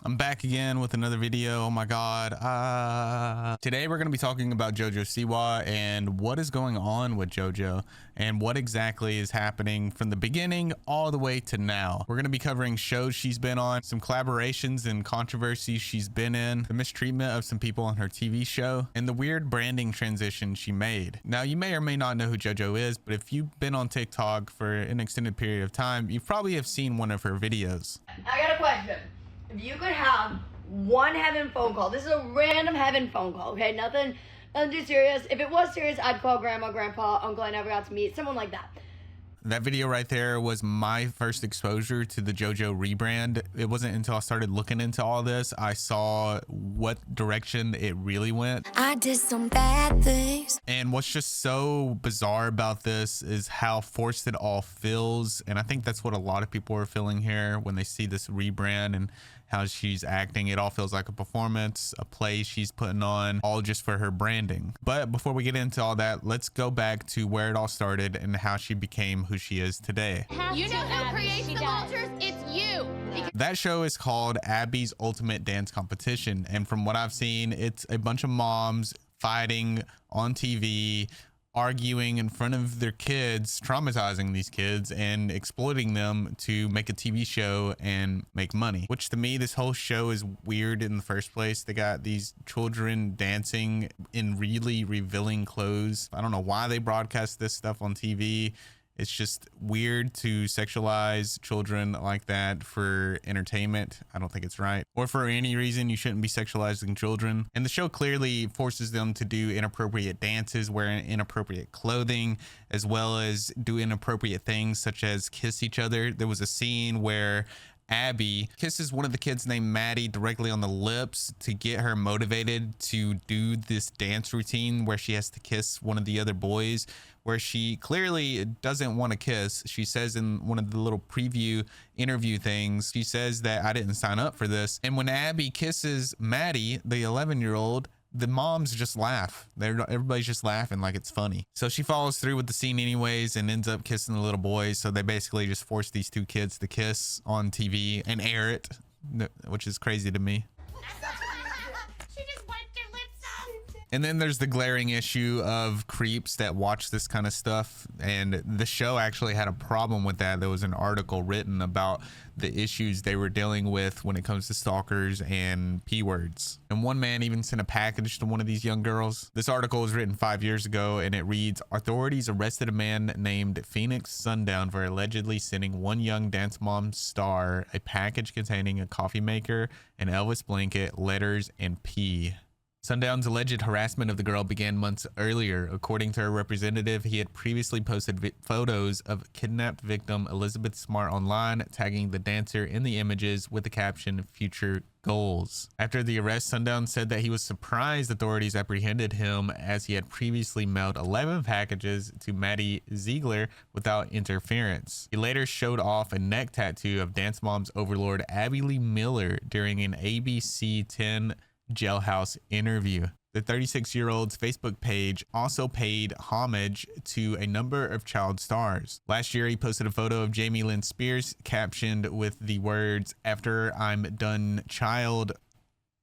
I'm back again with another video. Oh my god. Today we're going to be talking about Jojo Siwa and what is going on with Jojo and what exactly is happening from the beginning all the way to now. We're going to be covering shows she's been on, some collaborations and controversies she's been in, the mistreatment of some people on her TV show, and the weird branding transition she made. Now, you may or may not know who Jojo is, but if you've been on TikTok for an extended period of time, you probably have seen one of her videos. I got a question. If you could have one heaven phone call, this is a random heaven phone call, okay? Nothing too serious. If it was serious, I'd call grandma, grandpa, uncle I never got to meet, someone like that. That video right there was my first exposure to the Jojo rebrand. It wasn't until I started looking into all this, I saw what direction it really went. I did some bad things. And what's just so bizarre about this is how forced it all feels. And I think that's what a lot of people are feeling here when they see this rebrand and how she's acting. It all feels like a performance, a play she's putting on, all just for her branding. But before we get into all that, let's go back to where it all started and how she became who she is today. You know who creates the vultures? It's you. That show is called Abby's Ultimate Dance Competition. And from what I've seen, it's a bunch of moms fighting on TV, arguing in front of their kids, traumatizing these kids and exploiting them to make a TV show and make money. Which to me, this whole show is weird in the first place. They got these children dancing in really revealing clothes. I don't know why they broadcast this stuff on TV. It's just weird to sexualize children like that for entertainment. I don't think it's right. Or for any reason, you shouldn't be sexualizing children. And the show clearly forces them to do inappropriate dances, wear inappropriate clothing, as well as do inappropriate things such as kiss each other. There was a scene where Abby kisses one of the kids named Maddie directly on the lips to get her motivated to do this dance routine where she has to kiss one of the other boys, where she clearly doesn't want to kiss. She says in one of the little preview interview things, she says that I didn't sign up for this. And when Abby kisses Maddie, the 11-year-old, the moms just laugh. Everybody's just laughing like it's funny. So she follows through with the scene anyways and ends up kissing the little boys. So they basically just force these two kids to kiss on TV and air it, which is crazy to me. She just wiped her lips off. And then there's the glaring issue of creeps that watch this kind of stuff. And the show actually had a problem with that. There was an article written about the issues they were dealing with when it comes to stalkers and P words. And one man even sent a package to one of these young girls. This article was written 5 years ago and it reads, authorities arrested a man named Phoenix Sundown for allegedly sending one young Dance Mom star a package containing a coffee maker, an Elvis blanket, letters, and pee. Sundown's alleged harassment of the girl began months earlier. According to her representative, he had previously posted photos of kidnapped victim Elizabeth Smart online, tagging the dancer in the images with the caption, future goals. After the arrest, Sundown said that he was surprised authorities apprehended him as he had previously mailed 11 packages to Maddie Ziegler without interference. He later showed off a neck tattoo of Dance Mom's overlord Abby Lee Miller during an ABC 10 Jailhouse interview. The 36-year-old's Facebook page also paid homage to a number of child stars. Last year, he posted a photo of Jamie Lynn Spears captioned with the words, "After I'm done, child,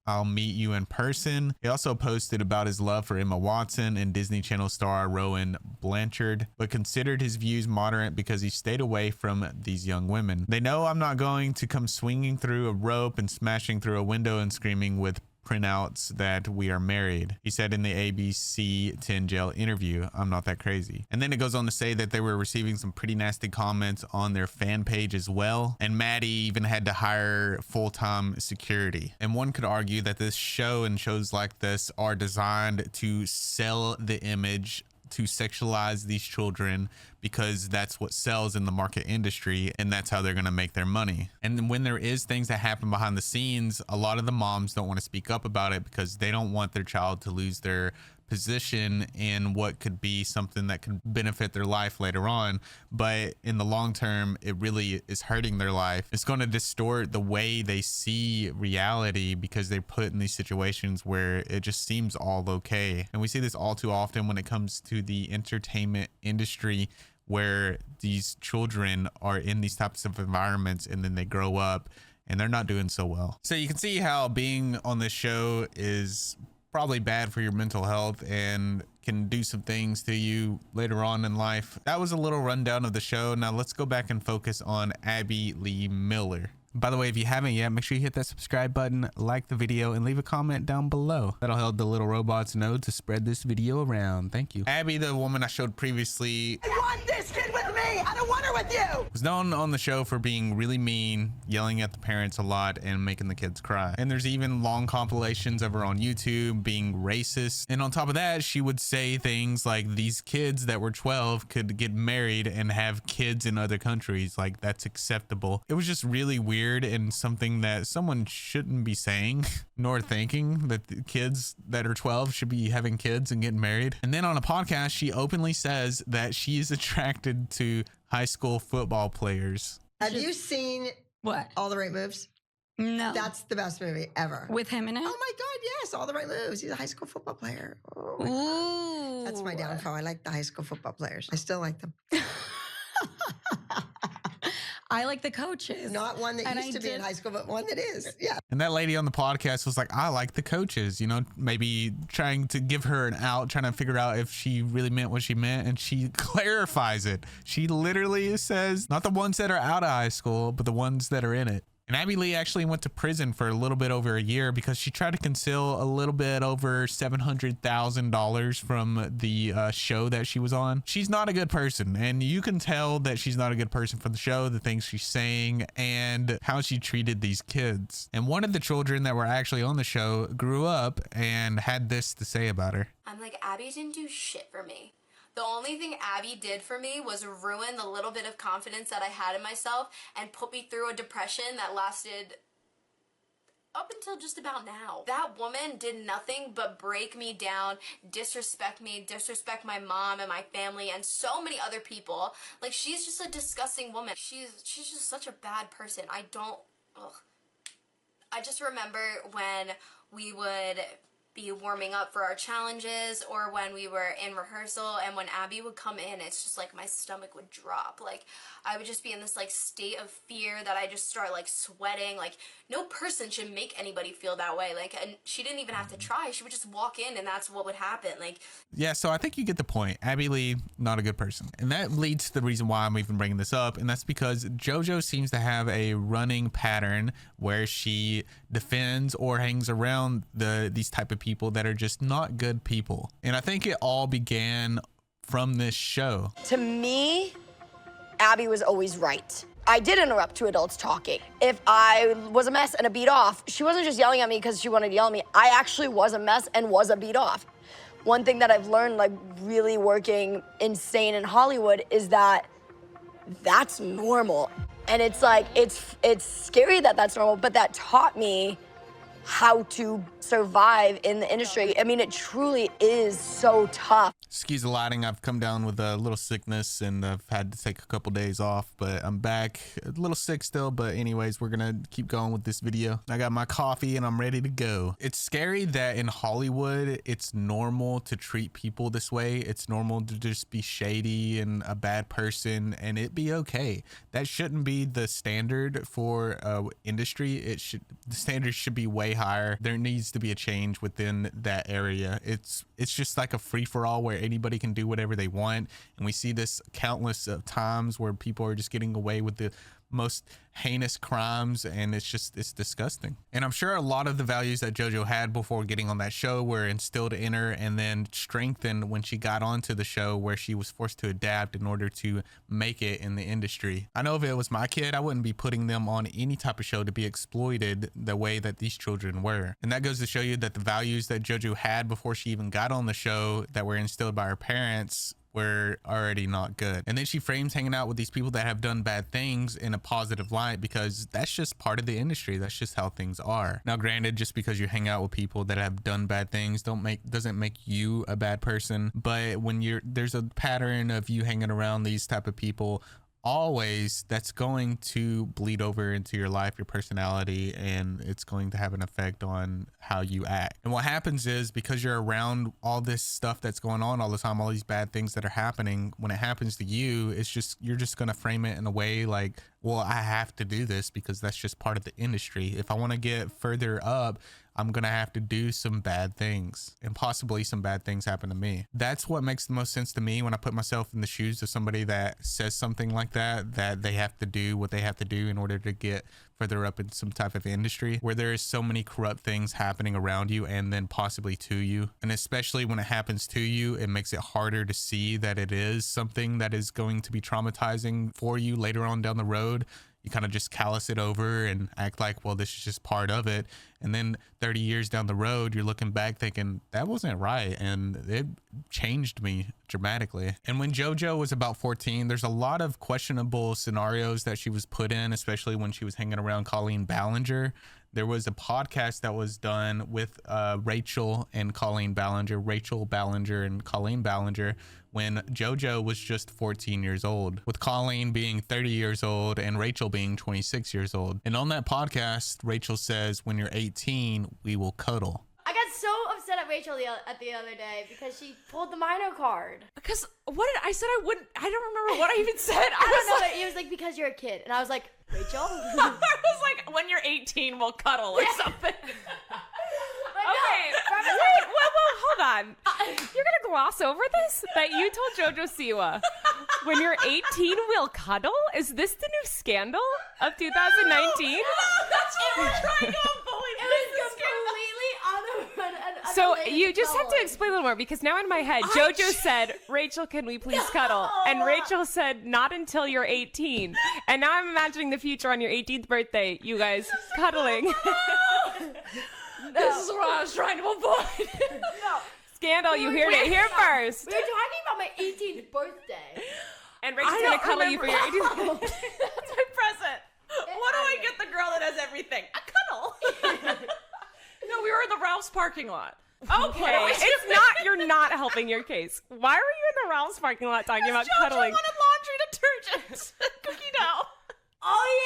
I'll meet you in person." He also posted about his love for Emma Watson and Disney Channel star Rowan Blanchard, but considered his views moderate because he stayed away from these young women. "They know I'm not going to come swinging through a rope and smashing through a window and screaming with printouts that we are married," he said in the ABC 10 jail interview. "I'm not that crazy." And then it goes on to say that they were receiving some pretty nasty comments on their fan page as well. And Maddie even had to hire full-time security. And one could argue that this show and shows like this are designed to sell the image, to sexualize these children, because that's what sells in the market industry and that's how they're going to make their money. And then when there is things that happen behind the scenes, a lot of the moms don't want to speak up about it because they don't want their child to lose their position in what could be something that could benefit their life later on. But in the long term, it really is hurting their life. It's going to distort the way they see reality because they're put in these situations where it just seems all okay. And we see this all too often when it comes to the entertainment industry, where these children are in these types of environments and then they grow up and they're not doing so well. So you can see how being on this show is probably bad for your mental health and can do some things to you later on in life. That was a little rundown of the show. Now let's go back and focus on Abby Lee Miller. By the way, if you haven't yet, make sure you hit that subscribe button, like the video, and leave a comment down below. That'll help the little robots know to spread this video around. Thank you. Abby, the woman I showed previously, I want this kid with me. I don't want her with you. was known on the show for being really mean, yelling at the parents a lot, and making the kids cry. And there's even long compilations of her on YouTube being racist. And on top of that, she would say things like these kids that were 12 could get married and have kids in other countries. Like, that's acceptable. It was just really weird and something that someone shouldn't be saying nor thinking, that the kids that are 12 should be having kids and getting married. And then on a podcast, she openly says that she is attracted to high school football players. Have you seen What? All the Right Moves? No. That's the best movie ever. With him in it? Oh my God, yes, All the Right Moves. He's a high school football player. Oh my God. Ooh. That's my downfall. I like the high school football players. I still like them. I like the coaches. Not one that And used I to be in did- high school, but one that is. Yeah. And that lady on the podcast was like, I like the coaches, you know, maybe trying to give her an out, trying to figure out if she really meant what she meant. And she clarifies it. She literally says, not the ones that are out of high school, but the ones that are in it. And Abby Lee actually went to prison for a little bit over a year because she tried to conceal a little bit over $700,000 from the show that she was on. She's not a good person, and you can tell that she's not a good person from the show, the things she's saying, and how she treated these kids. And one of the children that were actually on the show grew up and had this to say about her. I'm like, Abby didn't do shit for me. The only thing Abby did for me was ruin the little bit of confidence that I had in myself and put me through a depression that lasted up until just about now. That woman did nothing but break me down, disrespect me, disrespect my mom and my family and so many other people. Like, she's just a disgusting woman. She's just such a bad person. I just remember when we would be warming up for our challenges or when we were in rehearsal, and when Abby would come in, it's just like my stomach would drop. Like, I would just be in this like state of fear that I just start like sweating. Like, no person should make anybody feel that way. Like, and she didn't even have to try. She would just walk in and that's what would happen. Like, Yeah, so I think you get the point. Abby Lee, not a good person. And that leads to the reason why I'm even bringing this up, and that's because Jojo seems to have a running pattern where she defends or hangs around these type of people that are just not good people. And I think it all began from this show. To me, Abby was always right. I did interrupt two adults talking. If I was a mess and a beat off, she wasn't just yelling at me because she wanted to yell at me. I actually was a mess and was a beat off. One thing that I've learned, like really working insane in Hollywood, is that that's normal. And it's like, it's scary that that's normal, but that taught me how to survive in the industry. I mean, it truly is so tough. Excuse the lighting, I've come down with a little sickness and I've had to take a couple days off, but I'm back a little sick still. But anyways, we're gonna keep going with this video. I got my coffee and I'm ready to go. It's scary that in Hollywood it's normal to treat people this way. It's normal to just be shady and a bad person and it be okay. That shouldn't be the standard for industry. The standard should be way higher. There needs to be a change within that area. It's just like a free-for-all where anybody can do whatever they want, and we see this countless of times where people are just getting away with the most heinous crimes, and it's disgusting. And I'm sure a lot of the values that JoJo had before getting on that show were instilled in her and then strengthened when she got onto the show, where she was forced to adapt in order to make it in the industry. I know if it was my kid, I wouldn't be putting them on any type of show to be exploited the way that these children were. And that goes to show you that the values that JoJo had before she even got on the show that were instilled by her parents were already not good. And then she frames hanging out with these people that have done bad things in a positive light, because that's just part of the industry. That's just how things are. Now, granted, just because you hang out with people that have done bad things doesn't make you a bad person. But when there's a pattern of you hanging around these type of people always that's going to bleed over into your life, your personality, and it's going to have an effect on how you act. And what happens is, because you're around all this stuff that's going on all the time, all these bad things that are happening, when it happens to you, it's just, you're just going to frame it in a way like, well, I have to do this because that's just part of the industry. If I want to get further up, I'm going to have to do some bad things, and possibly some bad things happen to me. That's what makes the most sense to me when I put myself in the shoes of somebody that says something like that they have to do what they have to do in order to get further up in some type of industry where there is so many corrupt things happening around you and then possibly to you. And especially when it happens to you, it makes it harder to see that it is something that is going to be traumatizing for you later on down the road. You kind of just callous it over and act like, well, this is just part of it. And then 30 years down the road, you're looking back thinking that wasn't right. And it changed me dramatically. And when JoJo was about 14, there's a lot of questionable scenarios that she was put in, especially when she was hanging around Colleen Ballinger. There was a podcast that was done with Rachel and Colleen Ballinger, Rachel Ballinger and Colleen Ballinger, when JoJo was just 14 years old, with Colleen being 30 years old and Rachel being 26 years old. And on that podcast, Rachel says, when you're 18, we will cuddle. I got so upset at Rachel the other day because she pulled the minor card. Because what did I said I wouldn't? I don't remember what I even said. I don't know. It was like, because you're a kid, and I was like, Rachel. I was like, when you're 18, we'll cuddle or something. Okay, wait, whoa, hold on. You're gonna gloss over this? That you told Jojo Siwa, when you're 18, we'll cuddle? Is this the new scandal of 2019? That's what we're trying to avoid. It was completely so you just have to explain a little more, because now in my head, Jojo said, Rachel, can we please cuddle? And Rachel said, not until you're 18. And now I'm imagining the future on your 18th birthday, you guys cuddling. This is what I was trying to avoid. No. Scandal, you heard it here first. We were talking about my 18th birthday. And Rachel's gonna cuddle you for your 18th birthday. That's my present. What do I get the girl that has everything? A cuddle. No, we were in the Ralph's parking lot. Okay, it's not, you're not helping your case. Why were you in the Ralph's parking lot talking about Jojo cuddling? wanted laundry detergent. Cookie dough. Oh,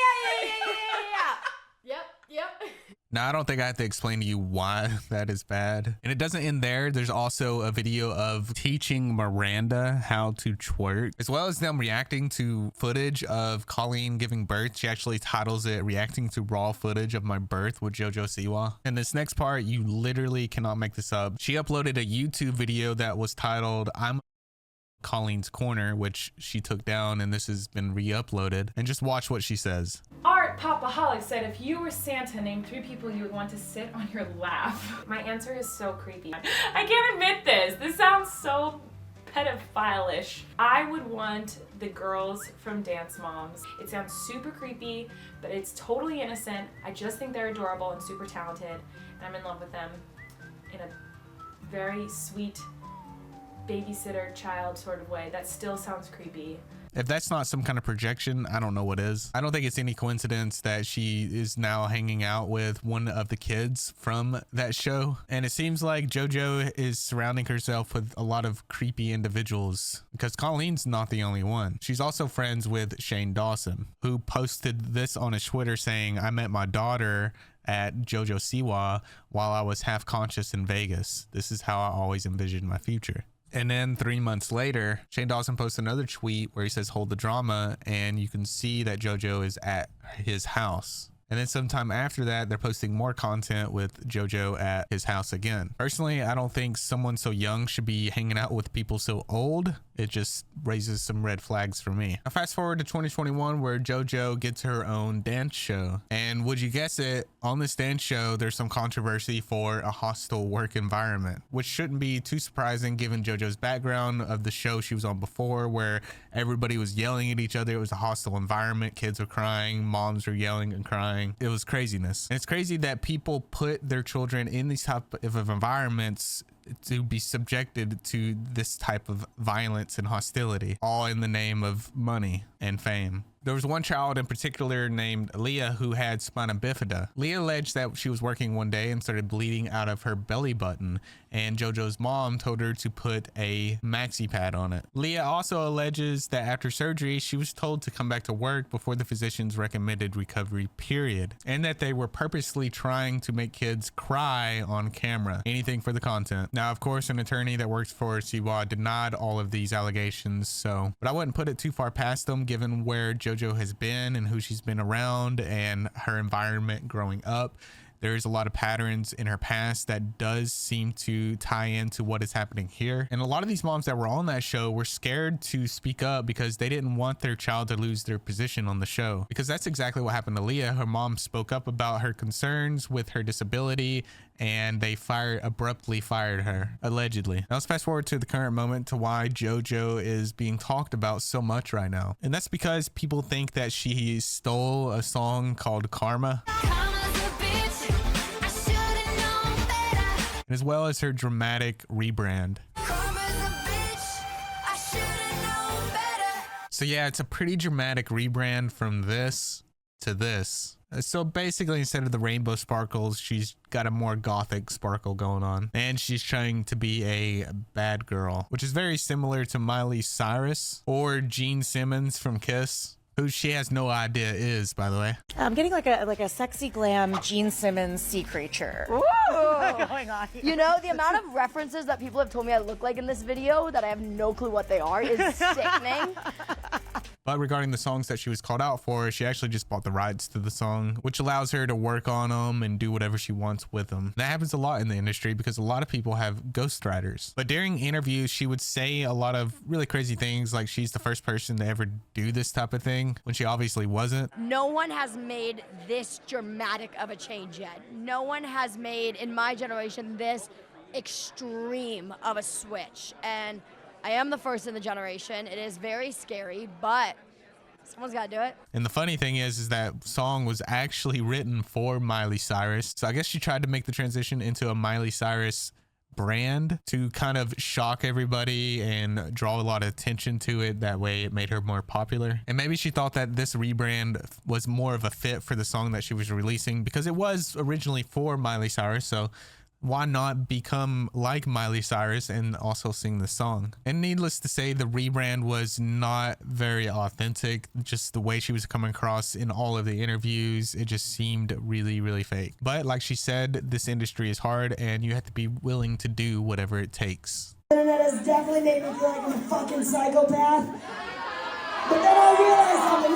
yeah. Yep. Now, I don't think I have to explain to you why that is bad. And it doesn't end there. There's also a video of teaching Miranda how to twerk, as well as them reacting to footage of Colleen giving birth. She actually titles it "Reacting to Raw Footage of My Birth" with Jojo Siwa. And this next part, you literally cannot make this up. She uploaded a YouTube video that was titled "I'm Colleen's Corner," which she took down, and this has been re-uploaded. And just watch what she says. Art Popaholic said, if you were Santa, name 3 people you would want to sit on your lap. My answer is so creepy. I can't admit this. This sounds so pedophile-ish. I would want the girls from Dance Moms. It sounds super creepy, but it's totally innocent. I just think they're adorable and super talented, and I'm in love with them in a very sweet babysitter child sort of way. That still sounds creepy. If that's not some kind of projection, I don't know what is. I don't think it's any coincidence that she is now hanging out with one of the kids from that show. And it seems like JoJo is surrounding herself with a lot of creepy individuals, because Colleen's not the only one. She's also friends with Shane Dawson, who posted this on his Twitter saying, "I met my daughter at Jojo Siwa while I was half conscious in Vegas. This is how I always envisioned my future." And then 3 months later, Shane Dawson posts another tweet where he says, "Hold the drama," and you can see that JoJo is at his house. And then sometime after that, they're posting more content with JoJo at his house again. Personally, I don't think someone so young should be hanging out with people so old. It just raises some red flags for me. Now fast forward to 2021, where JoJo gets her own dance show. And would you guess it, on this dance show, there's some controversy for a hostile work environment, which shouldn't be too surprising given JoJo's background of the show she was on before, where everybody was yelling at each other. It was a hostile environment. Kids were crying. Moms were yelling and crying. It was craziness. And it's crazy that people put their children in these type of environments to be subjected to this type of violence and hostility, all in the name of money and fame. There was one child in particular named Leah who had spina bifida. Leah alleged that she was working one day and started bleeding out of her belly button, and JoJo's mom told her to put a maxi pad on it. Leah also alleges that after surgery, she was told to come back to work before the physician's recommended recovery period, and that they were purposely trying to make kids cry on camera, anything for the content. Now, of course, an attorney that works for Siwa denied all of these allegations, but I wouldn't put it too far past them given where JoJo has been and who she's been around and her environment growing up. There's a lot of patterns in her past that does seem to tie into what is happening here. And a lot of these moms that were on that show were scared to speak up because they didn't want their child to lose their position on the show. Because that's exactly what happened to Leah. Her mom spoke up about her concerns with her disability and they abruptly fired her, allegedly. Now let's fast forward to the current moment to why JoJo is being talked about so much right now. And that's because people think that she stole a song called Karma, as well as her dramatic rebrand. So yeah, it's a pretty dramatic rebrand from this to this. So basically, instead of the rainbow sparkles, she's got a more gothic sparkle going on, and she's trying to be a bad girl, which is very similar to Miley Cyrus or Gene Simmons from Kiss, who she has no idea is, by the way. I'm getting like a sexy glam Gene Simmons sea creature. Going on here. You know, the amount of references that people have told me I look like in this video that I have no clue what they are is sickening. But regarding the songs that she was called out for, she actually just bought the rights to the song, which allows her to work on them and do whatever she wants with them. That happens a lot in the industry because a lot of people have ghostwriters. But during interviews, she would say a lot of really crazy things, like she's the first person to ever do this type of thing when she obviously wasn't. No one has made this dramatic of a change yet. No one has made, in my generation, this extreme of a switch. And I am the first in the generation. It is very scary, but someone's got to do it. And the funny thing is that song was actually written for Miley Cyrus. So I guess she tried to make the transition into a Miley Cyrus brand to kind of shock everybody and draw a lot of attention to it. That way it made her more popular. And maybe she thought that this rebrand was more of a fit for the song that she was releasing because it was originally for Miley Cyrus. So why not become like Miley Cyrus and also sing the song? And needless to say, the rebrand was not very authentic. Just the way she was coming across in all of the interviews, it just seemed really, really fake. But like she said, this industry is hard and you have to be willing to do whatever it takes. The internet has definitely made me feel like I'm a fucking psychopath. But then I realized something.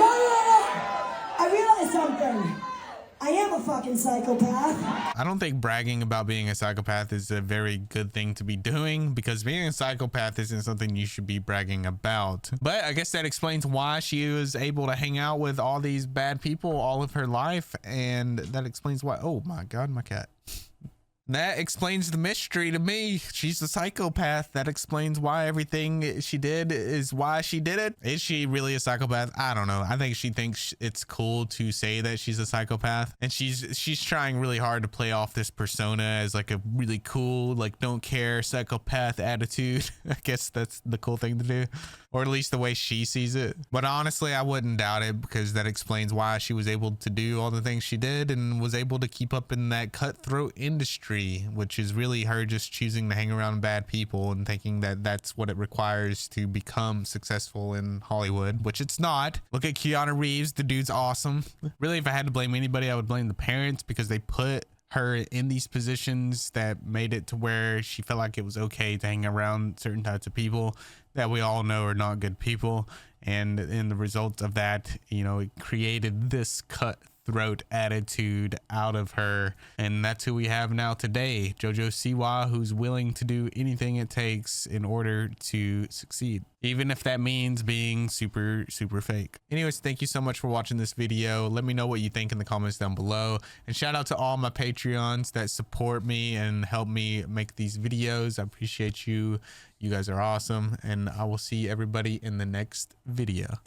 I realized something. I am a fucking psychopath. I don't think bragging about being a psychopath is a very good thing to be doing because being a psychopath isn't something you should be bragging about. But I guess that explains why she was able to hang out with all these bad people all of her life. And that explains why. Oh my God, my cat. That explains the mystery to me. She's a psychopath. That explains why everything she did is why she did it. Is she really a psychopath? I don't know. I think she thinks it's cool to say that she's a psychopath, and she's trying really hard to play off this persona as like a really cool, like don't care psychopath attitude. I guess that's the cool thing to do, or at least the way she sees it. But honestly, I wouldn't doubt it because that explains why she was able to do all the things she did and was able to keep up in that cutthroat industry, which is really her just choosing to hang around bad people and thinking that that's what it requires to become successful in Hollywood, which it's not. Look at Keanu Reeves. The dude's awesome. Really, if I had to blame anybody, I would blame the parents because they put her in these positions that made it to where she felt like it was okay to hang around certain types of people that we all know are not good people. And in the result of that, you know, it created this cutthroat attitude out of her. And that's who we have now today. Jojo Siwa, who's willing to do anything it takes in order to succeed, even if that means being super, super fake. Anyways, thank you so much for watching this video. Let me know what you think in the comments down below. And shout out to all my Patreons that support me and help me make these videos. I appreciate you. You guys are awesome. And I will see everybody in the next video.